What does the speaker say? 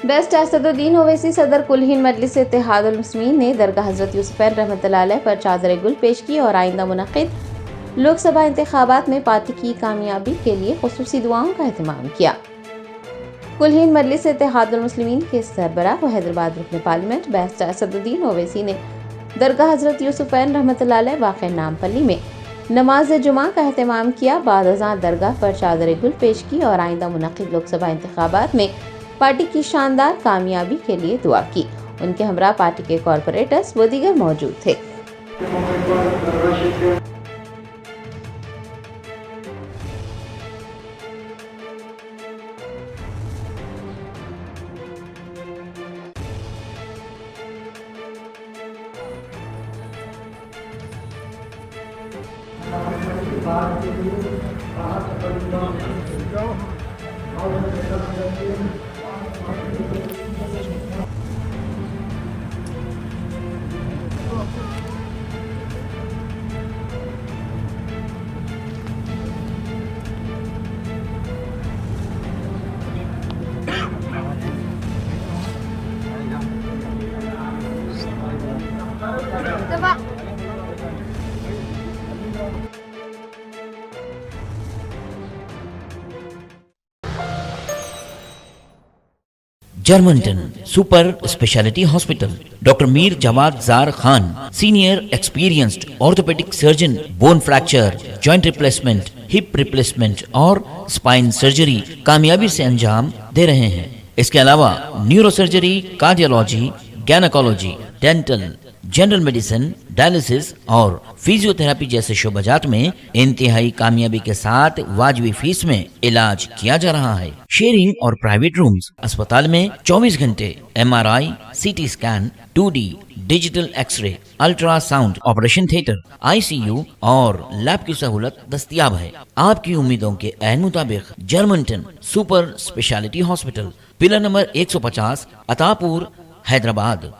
Best Asaduddin Owaisi सदर कुल हिंद मजलिस इत्तेहादुल मुस्लिमीन ने दरगाह हज़रत यूसुफ़ैन रहमतुल्लाह अलैह पर चादर गुल पेश की और आइंदा मुनक़िद लोकसभा इंतखाबात में पार्टी की कामयाबी के लिए ख़ुसूसी दुआओं का एहतमाम किया। कुल हिंद मजलिस इत्तेहादुल मुस्लिमीन के सरबराह व हैदराबाद रुकन पार्लियामेंट बेस्ट असदुद्दीन ओवैसी ने दरगाह हज़रत यूसुफ़ैन रहमतुल्लाह अलैह वाक़ नामपल्ली में नमाज जुमा का एहतमाम किया। बाद अज़ां दरगाह पर चादर गुल पेश की और आइंदा मुनक़िद लोकसभा इंतखाबात में पार्टी की शानदार कामयाबी के लिए दुआ की। उनके हमरा पार्टी के कॉरपोरेटर्स व दीगर मौजूद थे। जर्मनटन super speciality hospital, doctor Mir Jawad Jar Khan, senior experienced orthopaedic surgeon, bone fracture, joint replacement, hip replacement और स्पाइन सर्जरी कामयाबी से अंजाम दे रहे हैं। इसके अलावा neuro surgery, cardiology, gynaecology, dental, general medicine, dialysis और फिजियोथेरेपी जैसे शोबाजात में इंतहाई कामयाबी के साथ वाजबी फीस में इलाज किया जा रहा है। शेयरिंग और प्राइवेट रूम्स, अस्पताल में 24 घंटे MRI, CT scan, 2D digital X-ray, ultrasound, operation theatre, ICU और लैब की सहूलत दस्तयाब है। आपकी उम्मीदों के ऐन मुताबिक Germanten super speciality hospital, pillar number 150, Attapur, Hyderabad.